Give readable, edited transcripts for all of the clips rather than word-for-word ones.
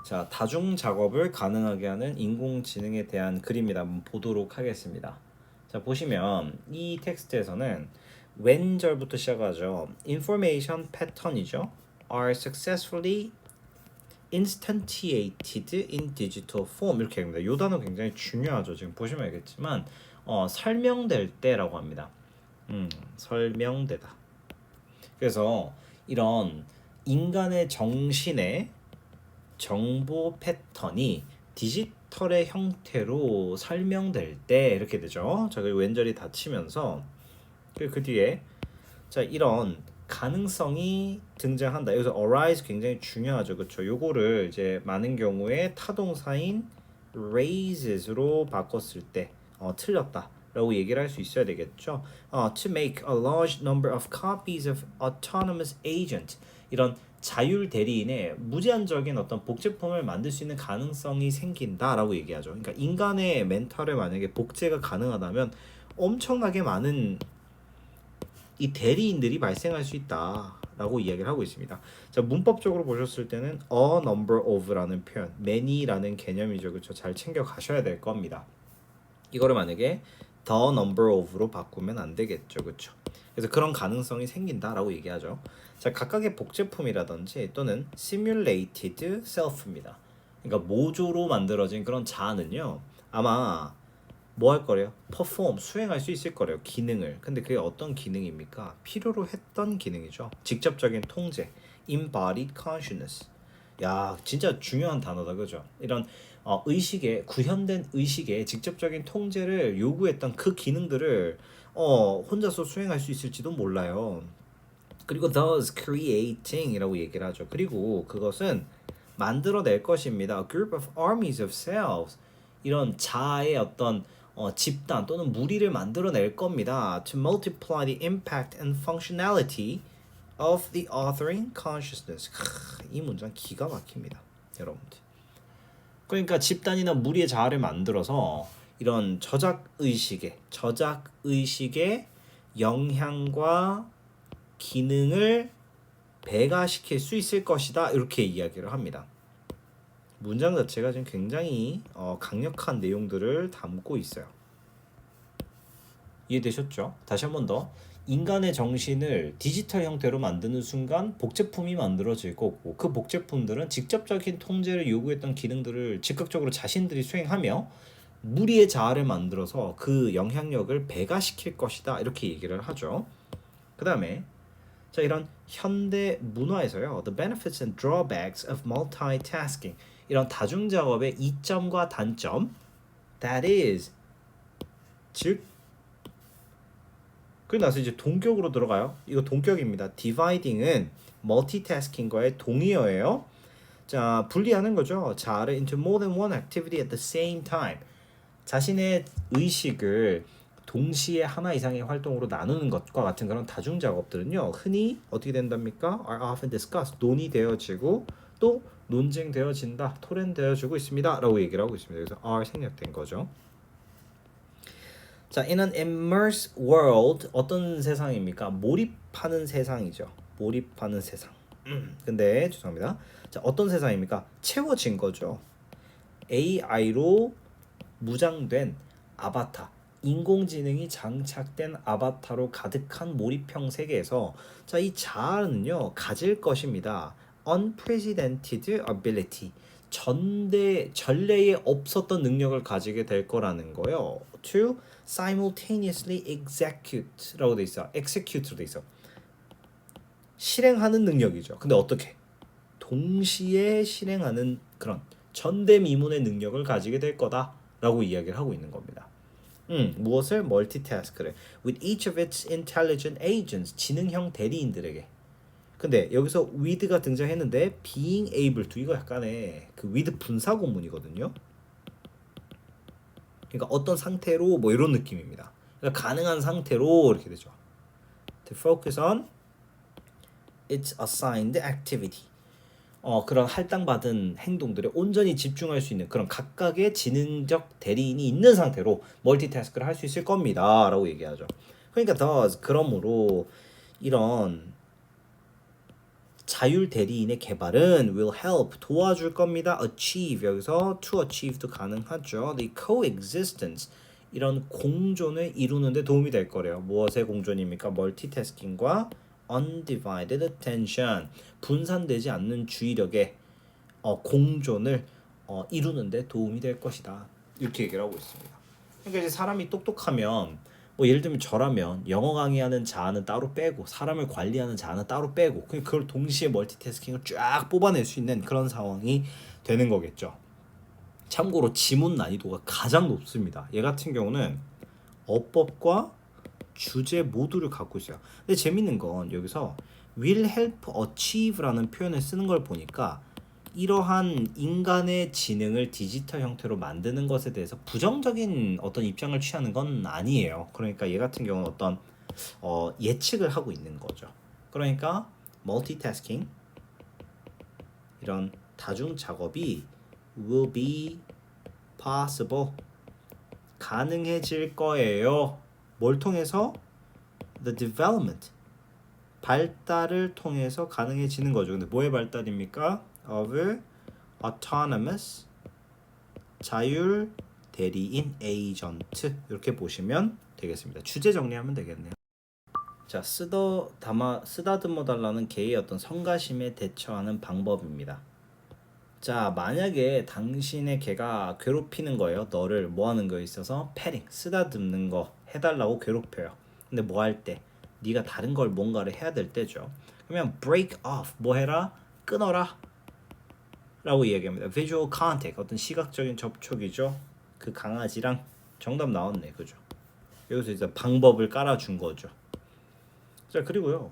자, 다중 작업을 가능하게 하는 인공지능에 대한 그림이다. 한번 보도록 하겠습니다. 자, 보시면 이 텍스트에서는 왼절부터 시작하죠. Information pattern이죠. Are successfully instantiated in digital form 이렇게 합니다. 이 단어 굉장히 중요하죠. 지금 보시면 알겠지만 설명될 때라고 합니다. 설명되다. 그래서 이런 인간의 정신에 정보 패턴이 디지털의 형태로 설명될 때 이렇게 되죠. 자, 그리고 왼절이 닫히면서 그 뒤에 자, 이런 가능성이 등장한다. 여기서 arise 굉장히 중요하죠. 그렇죠? 요거를 이제 많은 경우에 타동사인 raises로 바꿨을 때 틀렸다. 라고 얘기를 할 수 있어야 되겠죠. To make a large number of copies of autonomous agent 이런 자율 대리인의 무제한적인 어떤 복제품을 만들 수 있는 가능성이 생긴다라고 얘기하죠. 그러니까 인간의 멘탈에 만약에 복제가 가능하다면 엄청나게 많은 이 대리인들이 발생할 수 있다라고 이야기를 하고 있습니다. 자, 문법적으로 보셨을 때는 a number of라는 표현, many라는 개념이죠. 그렇죠? 잘 챙겨 가셔야 될 겁니다. 이거를 만약에 the number of로 바꾸면 안 되겠죠. 그렇죠? 그래서 그런 가능성이 생긴다라고 얘기하죠. 자, 각각의 복제품이라든지 또는 simulated self입니다. 그러니까 모조로 만들어진 그런 자아는요. 아마 뭐 할 거래요? perform, 수행할 수 있을 거래요. 기능을. 근데 그게 어떤 기능입니까? 필요로 했던 기능이죠. 직접적인 통제, embodied consciousness. 야, 진짜 중요한 단어다. 그죠? 이런 의식의 구현된 의식의 직접적인 통제를 요구했던 그 기능들을 혼자서 수행할 수 있을지도 몰라요. 그리고 thus creating이라고 얘기를 하죠. 그리고 그것은 만들어낼 것입니다. A group of armies of selves. 이런 자아의 어떤 집단 또는 무리를 만들어낼 겁니다. To multiply the impact and functionality of the authoring consciousness. 이 문장 기가 막힙니다, 여러분들. 그러니까 집단이나 무리의 자아를 만들어서 이런 저작 의식의 영향과 기능을 배가시킬 수 있을 것이다. 이렇게 이야기를 합니다. 문장 자체가 지금 굉장히 강력한 내용들을 담고 있어요. 이해되셨죠? 다시 한 번 더. 인간의 정신을 디지털 형태로 만드는 순간 복제품이 만들어질 거고 그 복제품들은 직접적인 통제를 요구했던 기능들을 즉각적으로 자신들이 수행하며 무리의 자아를 만들어서 그 영향력을 배가시킬 것이다. 이렇게 얘기를 하죠. 그 다음에 자, 이런 현대 문화에서요. The benefits and drawbacks of multitasking. 이런 다중 작업의 이점과 단점. That is 즉 그리고 나서 이제 동격으로 들어가요. 이거 동격입니다. dividing은 multitasking과의 동의어예요. 자, 분리하는 거죠. 자아를 into more than one activity at the same time. 자신의 의식을 동시에 하나 이상의 활동으로 나누는 것과 같은 그런 다중 작업들은요. 흔히 어떻게 된답니까? are often discussed. 논의되어지고 또 논쟁되어진다. 토론되어지고 있습니다. 라고 얘기를 하고 있습니다. 그래서 are 생략된 거죠. 자, in an immersed world 어떤 세상입니까? 몰입하는 세상이죠. 몰입하는 세상. 근데 죄송합니다. 자, 어떤 세상입니까? 채워진 거죠. AI로 무장된 아바타, 인공지능이 장착된 아바타로 가득한 몰입형 세계에서 자, 이 자아는요 가질 것입니다. unprecedented ability. 전례에 없었던 능력을 가지게 될 거라는 거요. To simultaneously execute라고 돼 있어. execute로 돼 있어. 실행하는 능력이죠. 근데 어떻게? 동시에 실행하는 그런 전대미문의 능력을 가지게 될 거다라고 이야기를 하고 있는 겁니다. 무엇을? 멀티태스크를 with each of its intelligent agents 지능형 대리인들에게. 근데 여기서 with가 등장했는데 being able to 이거 약간의 그 with 분사 구문이거든요. 그러니까 어떤 상태로 뭐 이런 느낌입니다. 그러니까 가능한 상태로 이렇게 되죠. To focus on its assigned activity. 그런 할당받은 행동들에 온전히 집중할 수 있는 그런 각각의 지능적 대리인이 있는 상태로 멀티태스크를 할 수 있을 겁니다. 라고 얘기하죠. 그러니까 thus 그러므로 이런 자율 대리인의 개발은 will help 도와줄 겁니다. achieve 여기서 to achieve도 가능하죠. the coexistence 이런 공존을 이루는데 도움이 될 거래요. 무엇의 공존입니까? 멀티태스킹과 undivided attention 분산되지 않는 주의력의 공존을 이루는데 도움이 될 것이다. 이렇게 얘기를 하고 있습니다. 그러니까 이제 사람이 똑똑하면 뭐 예를 들면 저라면 영어 강의하는 자아는 따로 빼고 사람을 관리하는 자아는 따로 빼고 그걸 동시에 멀티태스킹을 쫙 뽑아낼 수 있는 그런 상황이 되는 거겠죠. 참고로 지문 난이도가 가장 높습니다. 얘 같은 경우는 어법과 주제 모두를 갖고 있어요. 근데 재밌는 건 여기서 will help achieve라는 표현을 쓰는 걸 보니까 이러한 인간의 지능을 디지털 형태로 만드는 것에 대해서 부정적인 어떤 입장을 취하는 건 아니에요. 그러니까 얘 같은 경우는 어떤 예측을 하고 있는 거죠. 그러니까 multitasking 이런 다중 작업이 will be possible 가능해질 거예요. 뭘 통해서? The development 발달을 통해서 가능해지는 거죠. 근데 뭐의 발달입니까? of autonomous 자율 대리인 에이전트 이렇게 보시면 되겠습니다. 주제 정리하면 되겠네요. 자, 쓰다듬어 달라는 개의 어떤 성가심에 대처하는 방법입니다. 자, 만약에 당신의 개가 괴롭히는 거예요. 너를 뭐 하는 거에 있어서 패딩, 쓰다듬는 거 해달라고 괴롭혀요. 근데 뭐 할 때? 네가 다른 걸 뭔가를 해야 될 때죠. 그러면 break off, 뭐 해라? 끊어라 라고 이야기합니다. visual contact, 어떤 시각적인 접촉이죠. 그 강아지랑 정답 나왔네, 그죠? 여기서 이제 방법을 깔아준 거죠. 자, 그리고요.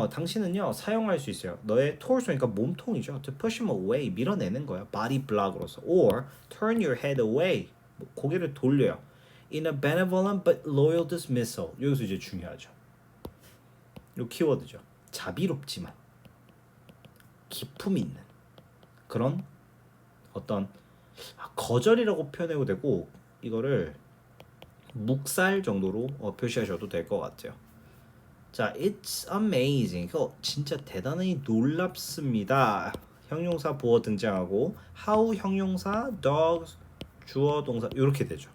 당신은요 사용할 수 있어요. 너의 torso니까 몸통이죠. To push him away 밀어내는 거야. body block으로서. Or turn your head away 고개를 돌려요. In a benevolent but loyal dismissal. 여기서 이제 중요하죠. 이 키워드죠. 자비롭지만 기품 있는 그런 어떤 거절이라고 표현해도 되고 이거를 묵살 정도로 표시하셔도 될 것 같아요. 자, it's amazing. 이거 진짜 대단히 놀랍습니다. 형용사 보어 등장하고 how 형용사 dogs 주어 동사 이렇게 되죠.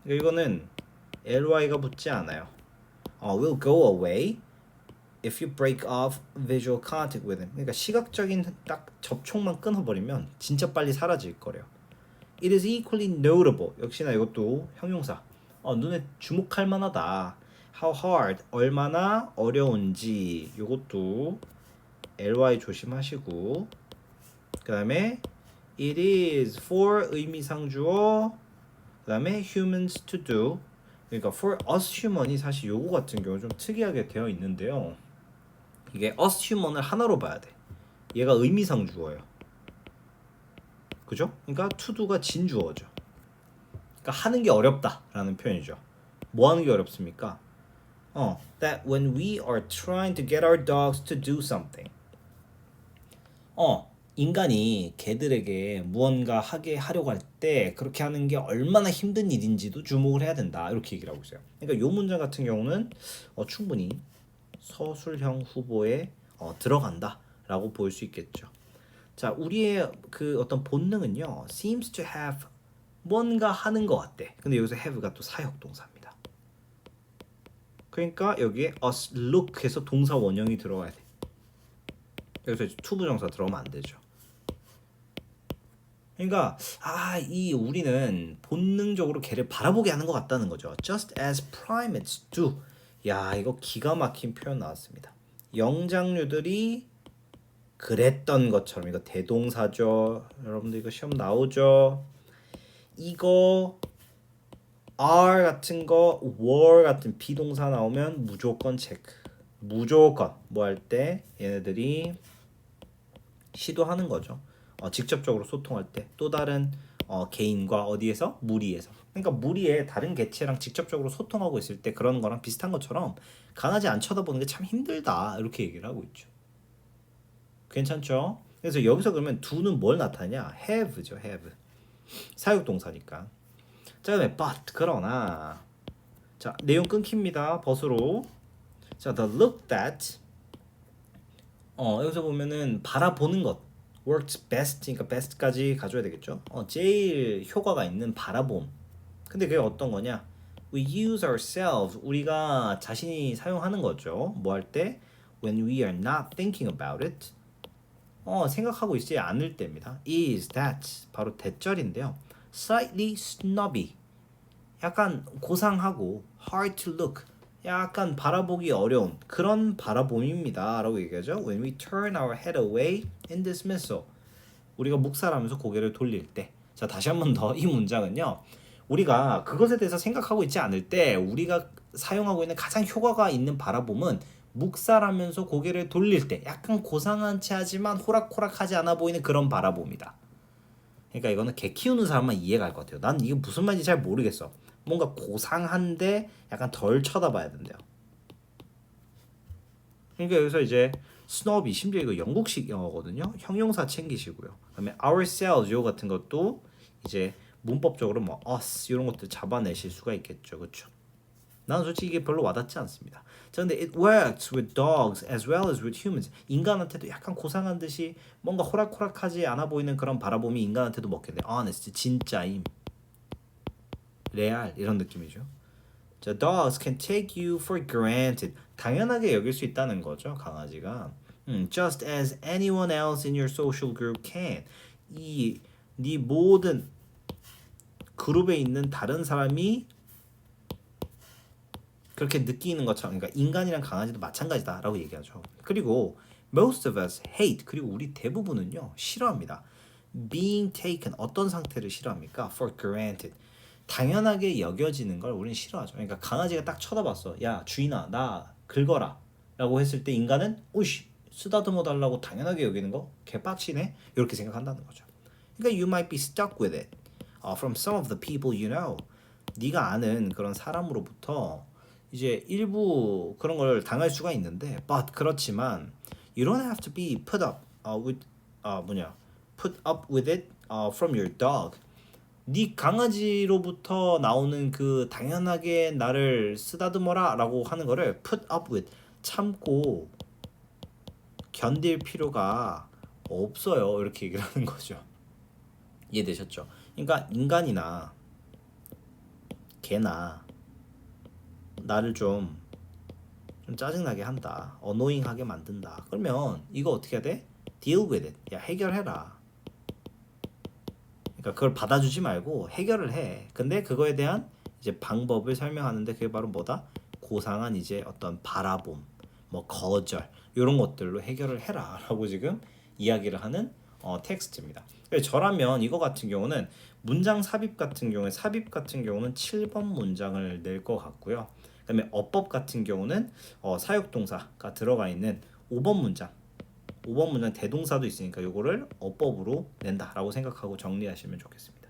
그러니까 이거는 ly가 붙지 않아요. will go away if you break off visual contact with him. 그러니까 시각적인 딱 접촉만 끊어버리면 진짜 빨리 사라질 거래요. It is equally notable. 역시나 이것도 형용사. 눈에 주목할 만하다. How hard, 얼마나 어려운지 이것도 ly 조심하시고 그 다음에 it is for 의미상주어 그 다음에 humans to do 그러니까 for us human이 사실 요거 같은 경우 좀 특이하게 되어 있는데요. 이게 us human을 하나로 봐야 돼. 얘가 의미상주어예요. 그죠? 그러니까 to do가 진주어죠. 그러니까 하는 게 어렵다라는 표현이죠. 뭐 하는 게 어렵습니까? That when we are trying to get our dogs to do something. 인간이 개들에게 무언가 하게 하려고 할 때 그렇게 하는 게 얼마나 힘든 일인지도 주목을 해야 된다. 이렇게 얘기를 하고 있어요. 그러니까 요 문장 같은 경우는 충분히 서술형 후보에 들어간다라고 볼 수 있겠죠. 자, 우리의 그 어떤 본능은요. seems to have 뭔가 하는 것 같대. 근데 여기서 have가 또 사역 동사입니다. 그러니까 여기에 us look해서 동사 원형이 들어가야 돼. 여기서 투부정사 들어가면 안 되죠. 그러니까 이 우리는 본능적으로 개를 바라보게 하는 것 같다는 거죠. Just as primates do. 야, 이거 기가 막힌 표현 나왔습니다. 영장류들이 그랬던 것처럼 이거 대동사죠. 여러분들 이거 시험 나오죠. 이거 are 같은 거, were 같은 비동사 나오면 무조건 체크. 무조건 뭐 할 때 얘네들이 시도하는 거죠. 직접적으로 소통할 때 또 다른 개인과 어디에서? 무리에서. 그러니까 무리에 다른 개체랑 직접적으로 소통하고 있을 때 그런 거랑 비슷한 것처럼 강아지 안 쳐다보는 게 참 힘들다 이렇게 얘기를 하고 있죠. 괜찮죠? 그래서 여기서 그러면 do는 뭘 나타내냐? have죠, have. 사역동사니까. 자, 그다음에 but 그러나 자, 내용 끊깁니다. 벗으로. 자, the look that 여기서 보면은 바라보는 것 works best, 그러니까 best까지 가져야 되겠죠. 제일 효과가 있는 바라봄. 근데 그게 어떤 거냐? We use ourselves. 우리가 자신이 사용하는 거죠. 뭐 할 때? When we are not thinking about it. 생각하고 있지 않을 때입니다. Is that 바로 대절인데요. Slightly snobby. 약간 고상하고 hard to look. 약간 바라보기 어려운 그런 바라봄입니다. 라고 얘기하죠. When we turn our head away in dismissal. 우리가 묵살하면서 고개를 돌릴 때. 자, 다시 한 번 더 이 문장은요. 우리가 그것에 대해서 생각하고 있지 않을 때 우리가 사용하고 있는 가장 효과가 있는 바라봄은 묵살하면서 고개를 돌릴 때 약간 고상한 채 하지만 호락호락하지 않아 보이는 그런 바라봄이다. 그러니까 이거는 개 키우는 사람만 이해가 갈 것 같아요. 난 이게 무슨 말인지 잘 모르겠어. 뭔가 고상한데 약간 덜 쳐다봐야 된대요. 그러니까 여기서 이제 스노비 심지어 이거 영국식 영어거든요. 형용사 챙기시고요. 그다음에 ourselves 요 같은 것도 이제 문법적으로 뭐 us 이런 것들 잡아내실 수가 있겠죠. 그렇죠? 나는 솔직히 이게 별로 와닿지 않습니다. 자, 근데 it works with dogs as well as with humans. 인간한테도 약간 고상한 듯이 뭔가 호락호락하지 않아 보이는 그런 바라봄이 인간한테도 먹겠네. honest, 진짜임, 레알 이런 느낌이죠. 자, dogs can take you for granted. 당연하게 여길 수 있다는 거죠, 강아지가. Just as anyone else in your social group can. 네 모든 그룹에 있는 다른 사람이 그렇게 느끼는 것처럼, 그러니까 인간이랑 강아지도 마찬가지다라고 얘기하죠. 그리고 most of us hate, 그리고 우리 대부분은요 싫어합니다. being taken, 어떤 상태를 싫어합니까? for granted, 당연하게 여겨지는 걸 우리는 싫어하죠. 그러니까 강아지가 딱 쳐다봤어. 야 주인아 나 긁어라 라고 했을 때 인간은 오이씨 쓰다듬어 달라고 당연하게 여기는 거 개빡치네 이렇게 생각한다는 거죠. 그러니까 you might be stuck with it from some of the people you know. 네가 아는 그런 사람으로부터 이제 일부 그런 걸 당할 수가 있는데, but 그렇지만 you don't have to be put up with put up with it from your dog. 네 강아지로부터 나오는 그 당연하게 나를 쓰다듬어라라고 하는 거를 put up with, 참고 견딜 필요가 없어요. 이렇게 얘기를 하는 거죠. 이해되셨죠? 그러니까 인간이나 개나 나를 좀 짜증나게 한다, 어노잉하게 만든다. 그러면 이거 어떻게 해야 돼? deal with it. 야 해결해라. 그러니까 그걸 받아주지 말고 해결을 해. 근데 그거에 대한 이제 방법을 설명하는데 그게 바로 뭐다? 고상한 이제 어떤 바라봄, 뭐 거절 이런 것들로 해결을 해라라고 지금 이야기를 하는 텍스트입니다. 저라면 이거 같은 경우는 문장 삽입 같은 경우는 7번 문장을 낼 것 같고요. 그다음에 어법 같은 경우는 사역동사가 들어가 있는 5번 문장 대동사도 있으니까 이거를 어법으로 낸다라고 생각하고 정리하시면 좋겠습니다.